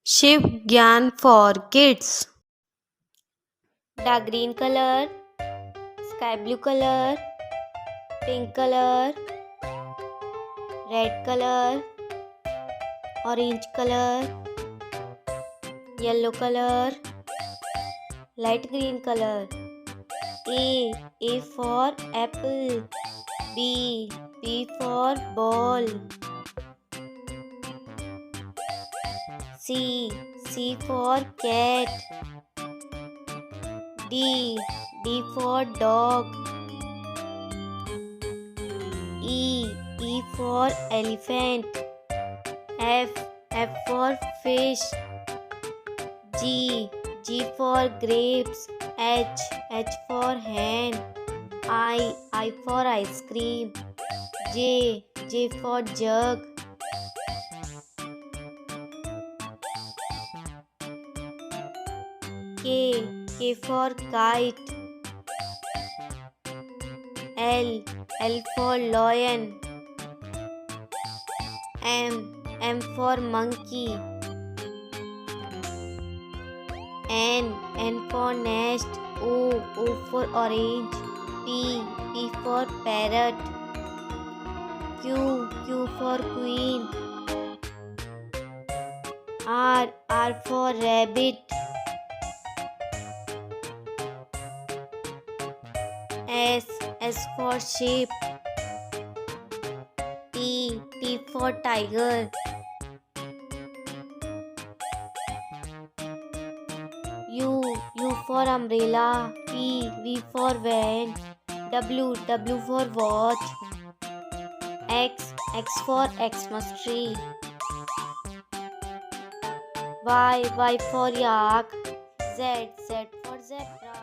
Shiv Gyan for kids. Dark green color, sky blue color, pink color, red color, orange color, yellow color, light green color. A for apple. B for ball. C for cat. D for dog. E for elephant. F for fish. G for grapes. H for hen. I for ice cream. J for jug. K for kite. L for lion. M for monkey. N for nest. O for orange. P for parrot. Q for queen. R for rabbit. S for sheep. T for tiger. U for umbrella. V for van. W for watch. X for Xmas tree. Y for yak. Z for zebra.